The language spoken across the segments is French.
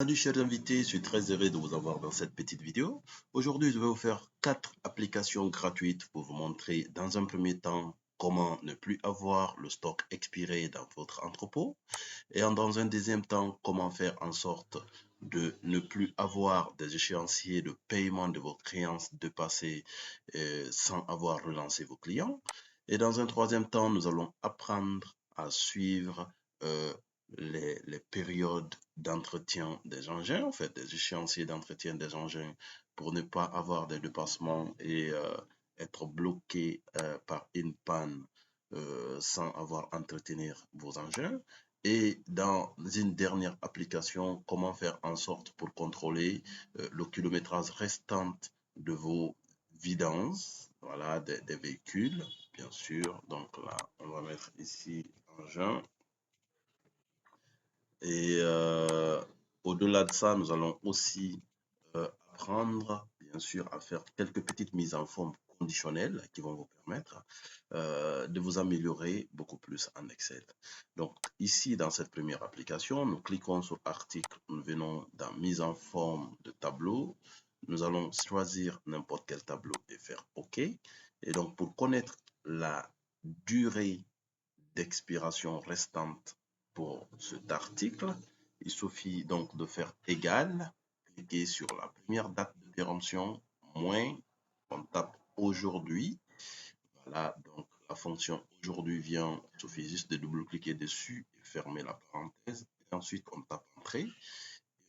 Salut chers invités, je suis très heureux de vous avoir dans cette petite vidéo. Aujourd'hui, je vais vous faire 4 applications gratuites pour vous montrer dans un premier temps comment ne plus avoir le stock expiré dans votre entrepôt et dans un deuxième temps, comment faire en sorte de ne plus avoir des échéanciers de paiement de vos créances dépassées sans avoir relancé vos clients. Et dans un troisième temps, nous allons apprendre à suivre euh, les périodes d'entretien des engins, en fait, des échéanciers d'entretien des engins pour ne pas avoir des dépassements et être bloqué par une panne sans avoir à entretenir vos engins. Et dans une dernière application, comment faire en sorte pour contrôler le kilométrage restant de vos vidanges, voilà, des véhicules, bien sûr. Donc là, on va mettre ici engin. Et au-delà de ça, nous allons aussi apprendre, bien sûr, à faire quelques petites mises en forme conditionnelles qui vont vous permettre de vous améliorer beaucoup plus en Excel. Donc ici, dans cette première application, nous cliquons sur article, nous venons dans mise en forme de tableau. Nous allons choisir n'importe quel tableau et faire OK. Et donc pour connaître la durée d'expiration restante pour cet article, il suffit donc de faire égal, cliquer sur la première date de péremption, moins, on tape aujourd'hui. Voilà, donc la fonction aujourd'hui vient, il suffit juste de double-cliquer dessus et fermer la parenthèse. Et ensuite, on tape entrée.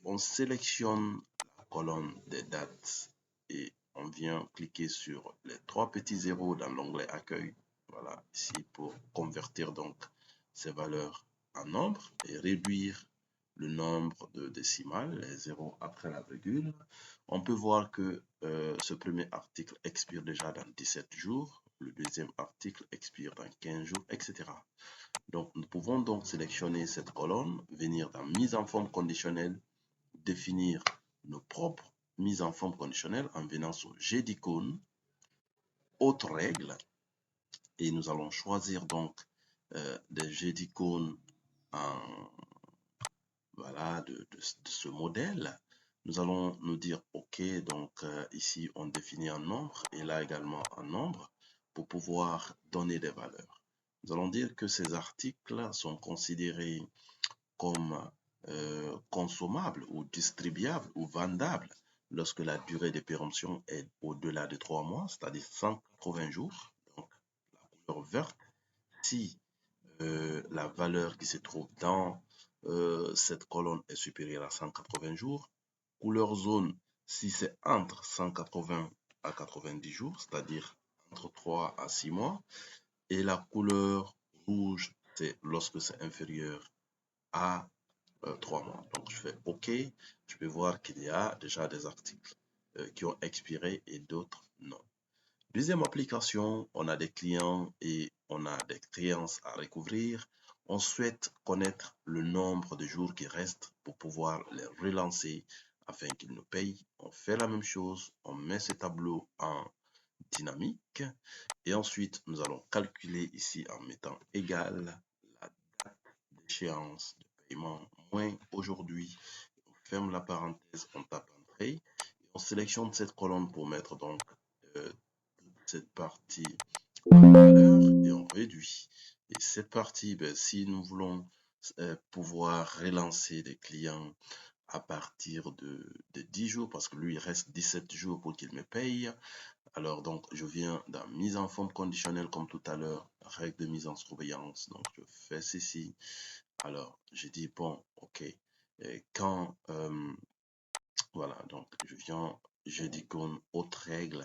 On sélectionne la colonne des dates et on vient cliquer sur les trois petits zéros dans l'onglet accueil. Voilà, ici pour convertir donc ces valeurs en nombre et réduire le nombre de décimales, les zéros après la virgule. On peut voir que ce premier article expire déjà dans 17 jours, le deuxième article expire dans 15 jours, etc. Donc, nous pouvons donc sélectionner cette colonne, venir dans mise en forme conditionnelle, définir nos propres mises en forme conditionnelle en venant sur G d'icône, autres règles, et nous allons choisir donc des G d'icône voilà, de ce modèle. Nous allons nous dire OK, donc ici on définit un nombre et là également un nombre pour pouvoir donner des valeurs. Nous allons dire que ces articles sont considérés comme consommables ou distribuables ou vendables lorsque la durée de péremption est au-delà de 3 mois, c'est-à-dire 180 jours. Donc, la couleur verte, si la valeur qui se trouve dans cette colonne est supérieure à 180 jours. Couleur jaune, si c'est entre 180 à 90 jours, c'est-à-dire entre 3 à 6 mois. Et la couleur rouge, c'est lorsque c'est inférieur à 3 mois. Donc, je fais OK. Je peux voir qu'il y a déjà des articles qui ont expiré et d'autres non. Deuxième application, on a des clients et on a des créances à recouvrir. On souhaite connaître le nombre de jours qui restent pour pouvoir les relancer afin qu'ils nous payent. On fait la même chose, on met ce tableau en dynamique et ensuite nous allons calculer ici en mettant égal la date d'échéance de paiement moins aujourd'hui. On ferme la parenthèse, on tape entrée et on sélectionne cette colonne pour mettre donc cette partie en valeur et on réduit. Et cette partie, si nous voulons pouvoir relancer des clients à partir de 10 jours, parce que lui, il reste 17 jours pour qu'il me paye, alors donc je viens dans mise en forme conditionnelle comme tout à l'heure, règle de mise en surveillance, donc je fais ceci. Alors, je dis bon, ok, et quand, voilà, donc je viens, je dis comme autre règle,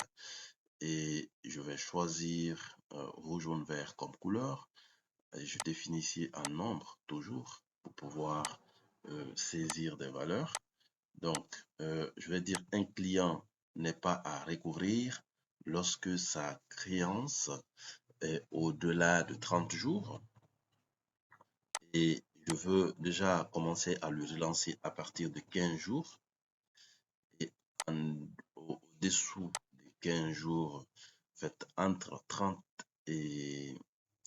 et je vais choisir rouge, jaune, vert comme couleur. Et je définis ici un nombre toujours pour pouvoir saisir des valeurs. Donc, je vais dire un client n'est pas à recouvrir lorsque sa créance est au-delà de 30 jours. Et je veux déjà commencer à le relancer à partir de 15 jours. Et au-dessous des 15 jours, faites entre 30 et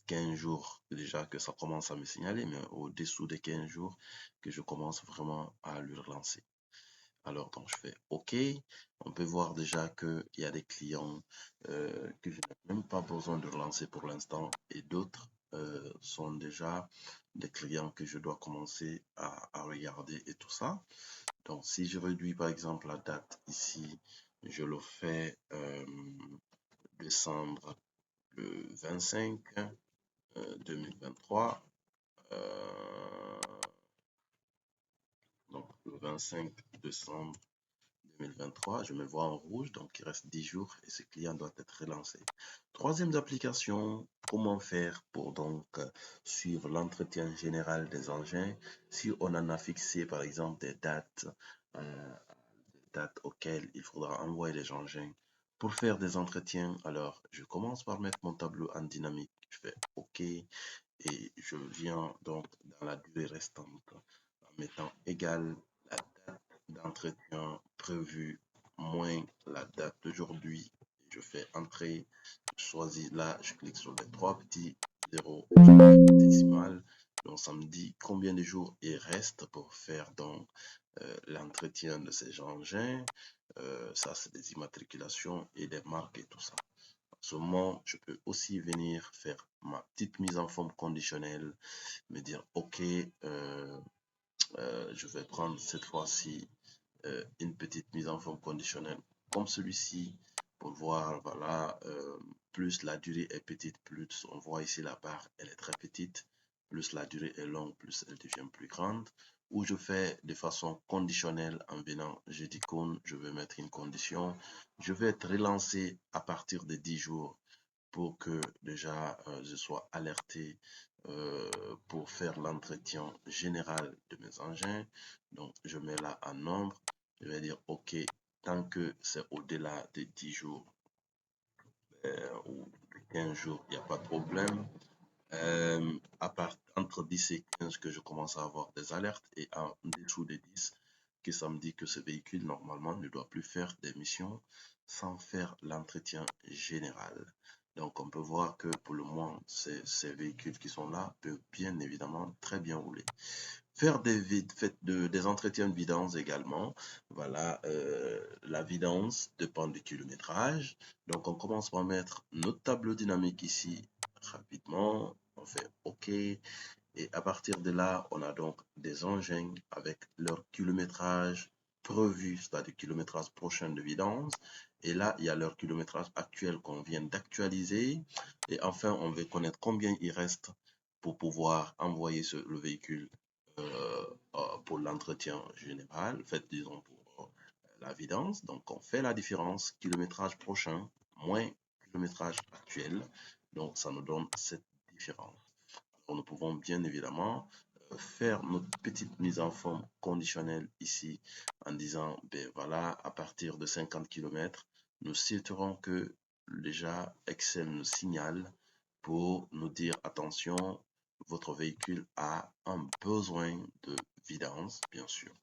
15 jours déjà que ça commence à me signaler, mais au-dessous des 15 jours que je commence vraiment à le relancer. Alors, donc, je fais OK. On peut voir déjà qu'il y a des clients que je n'ai même pas besoin de relancer pour l'instant et d'autres sont déjà des clients que je dois commencer à regarder et tout ça. Donc, si je réduis par exemple la date ici, je le fais décembre le 25 2023. Donc, le 25 décembre 2023, je me vois en rouge, donc il reste 10 jours et ce client doit être relancé. Troisième application, comment faire pour donc suivre l'entretien général des engins si on en a fixé par exemple des dates auxquelles il faudra envoyer les engins pour faire des entretiens. Alors, je commence par mettre mon tableau en dynamique, je fais OK et je viens donc dans la durée restante en mettant égal la date d'entretien prévu moins la date d'aujourd'hui. Je fais entrer, je choisis là, je clique sur les trois petits zéros et je mets décimal. Donc ça me dit combien de jours il reste pour faire donc l'entretien de ces engins. Ça c'est des immatriculations et des marques et tout ça. En ce moment, je peux aussi venir faire ma petite mise en forme conditionnelle, me dire ok, je vais prendre cette fois-ci une petite mise en forme conditionnelle comme celui-ci pour voir, voilà, plus la durée est petite, plus on voit ici la barre, elle est très petite, plus la durée est longue, plus elle devient plus grande. Ou je fais de façon conditionnelle en venant, je dis qu'on, je vais mettre une condition, je vais être relancé à partir de 10 jours pour que déjà je sois alerté pour faire l'entretien général de mes engins. Donc, je mets là un nombre. Je vais dire OK, tant que c'est au-delà de 10 jours ou de 15 jours, il n'y a pas de problème. À part entre 10 et 15 que je commence à avoir des alertes et en dessous de 10 que ça me dit que ce véhicule normalement ne doit plus faire des missions sans faire l'entretien général. Donc on peut voir que pour le moment ces véhicules qui sont là peuvent bien évidemment très bien rouler. Faire des entretiens de vidange également. Voilà, la vidange dépend du kilométrage. Donc, on commence par mettre notre tableau dynamique ici rapidement. On fait OK. Et à partir de là, on a donc des engins avec leur kilométrage prévu, c'est-à-dire kilométrage prochain de vidange. Et là, il y a leur kilométrage actuel qu'on vient d'actualiser. Et enfin, on veut connaître combien il reste pour pouvoir envoyer le véhicule pour l'entretien général, fait disons pour la vidange. Donc on fait la différence kilométrage prochain moins kilométrage actuel. Donc ça nous donne cette différence. Alors, nous pouvons bien évidemment faire notre petite mise en forme conditionnelle ici en disant ben voilà, à partir de 50 km, nous citerons que déjà Excel nous signale pour nous dire attention, votre véhicule a un besoin de vidange, bien sûr.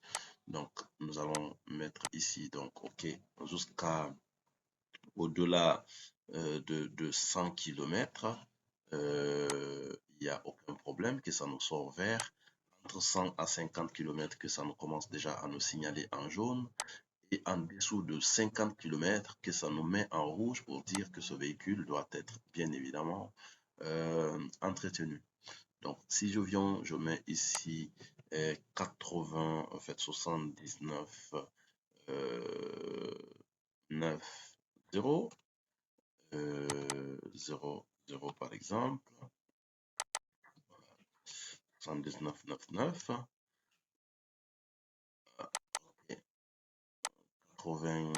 Donc, nous allons mettre ici, donc, OK, jusqu'à au-delà de 100 km, il n'y a aucun problème que ça nous sort vert. Entre 100 à 50 km, que ça nous commence déjà à nous signaler en jaune. Et en dessous de 50 km, que ça nous met en rouge pour dire que ce véhicule doit être bien évidemment entretenu. Donc, si je viens, je mets ici 80, en fait 79, 9, 0, 0, 0 par exemple, 79, 9, 9, et 80,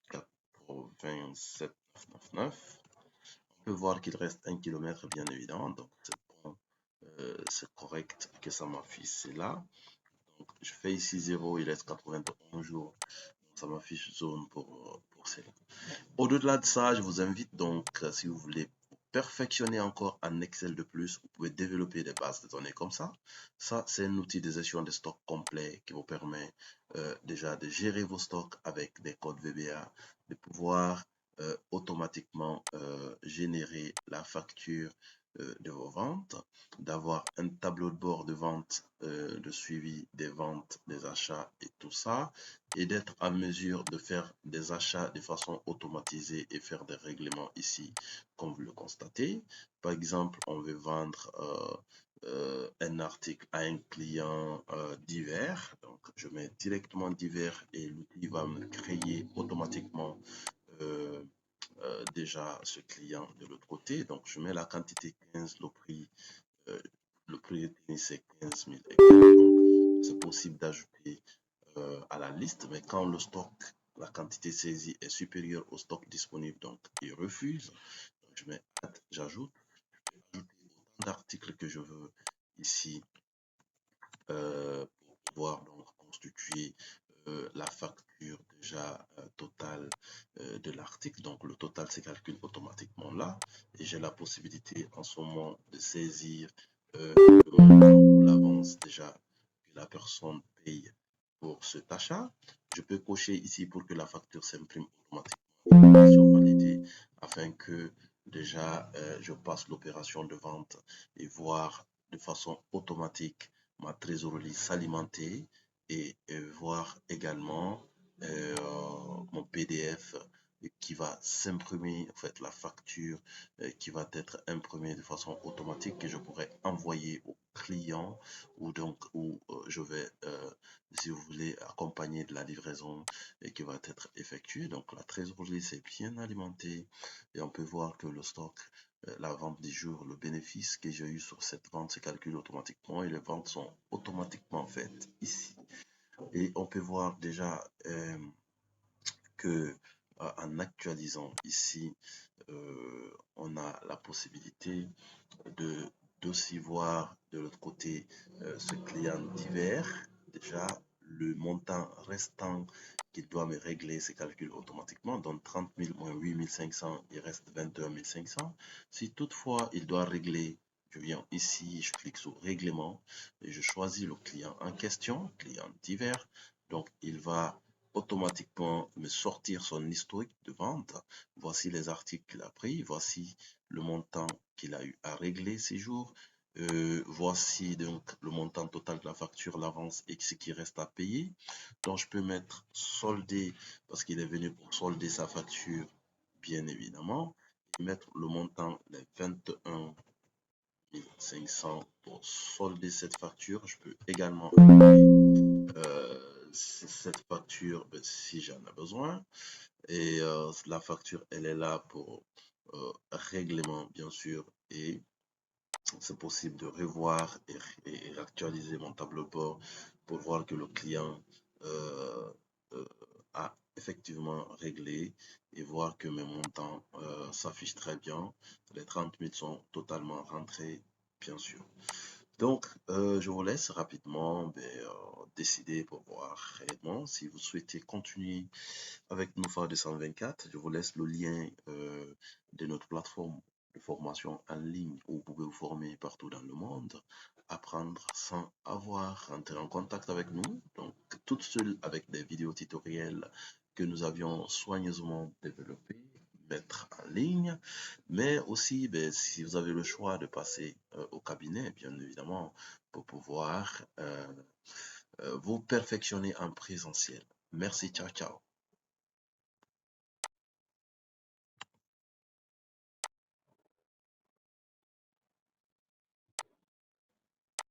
87, 9, 9, 9. On peut voir qu'il reste 1 km, bien évidemment, donc c'est bon, c'est correct que ça m'affiche, c'est là. Donc, je fais ici 0, il reste 91 jours. Ça m'affiche zone pour celle. Au-delà de ça, je vous invite donc, si vous voulez perfectionner encore un Excel de plus, vous pouvez développer des bases de données comme ça. Ça, c'est un outil de gestion de stock complet qui vous permet déjà de gérer vos stocks avec des codes VBA, de pouvoir automatiquement générer la facture de vos ventes, d'avoir un tableau de bord de vente, de suivi des ventes, des achats et tout ça, et d'être à mesure de faire des achats de façon automatisée et faire des règlements ici, comme vous le constatez. Par exemple, on veut vendre un article à un client divers. Donc, je mets directement divers et l'outil va me créer automatiquement euh, déjà ce client de l'autre côté. Donc, je mets la quantité 15, euh, le prix c'est 15 000 hectares. Donc, c'est possible d'ajouter à la liste, mais quand le stock, la quantité saisie est supérieure au stock disponible, donc il refuse. Donc, je mets add, j'ajoute, ajouter autant d'articles que je veux ici pour pouvoir donc constituer la facture déjà totale de l'article. Donc le total se calcule automatiquement là et j'ai la possibilité en ce moment de saisir le montant ou l'avance déjà que la personne paye pour cet achat. Je peux cocher ici pour que la facture s'imprime automatiquement sur valider afin que déjà je passe l'opération de vente et voir de façon automatique ma trésorerie s'alimenter et voir également mon PDF qui va s'imprimer, en fait la facture qui va être imprimée de façon automatique que je pourrais envoyer au client ou donc où je vais, si vous voulez, accompagner de la livraison et qui va être effectuée. Donc la trésorerie c'est bien alimentée et on peut voir que le stock la vente du jour, le bénéfice que j'ai eu sur cette vente se calcule automatiquement et les ventes sont automatiquement faites ici. Et on peut voir déjà que en actualisant ici, on a la possibilité de d'aussi voir de l'autre côté ce client divers. Déjà, le montant restant qu'il doit me régler se calcule automatiquement. Donc 30 000 moins 8 500, il reste 21 500. Si toutefois il doit régler, je viens ici, je clique sur règlement et je choisis le client en question, client divers. Donc il va automatiquement me sortir son historique de vente. Voici les articles qu'il a pris, voici le montant qu'il a eu à régler ces jours. Voici donc le montant total de la facture, l'avance et ce qui reste à payer. Donc je peux mettre solder parce qu'il est venu pour solder sa facture, bien évidemment, et mettre le montant de 21 500 pour solder cette facture. Je peux également cette facture si j'en ai besoin. Et la facture, elle est là pour règlement, bien sûr, et c'est possible de revoir et actualiser mon tableau de bord pour voir que le client euh, euh, a effectivement réglé et voir que mes montants s'affichent très bien. Les 30 000 sont totalement rentrés, bien sûr. Donc, je vous laisse rapidement décider pour voir réellement si vous souhaitez continuer avec Nufa 224. Je vous laisse le lien de notre plateforme de formation en ligne où vous pouvez vous former partout dans le monde, apprendre sans avoir rentré en contact avec nous. Donc, toute seule avec des vidéos tutoriels que nous avions soigneusement développés, mettre en ligne, mais aussi si vous avez le choix de passer au cabinet, bien évidemment, pour pouvoir vous perfectionner en présentiel. Merci, ciao, ciao.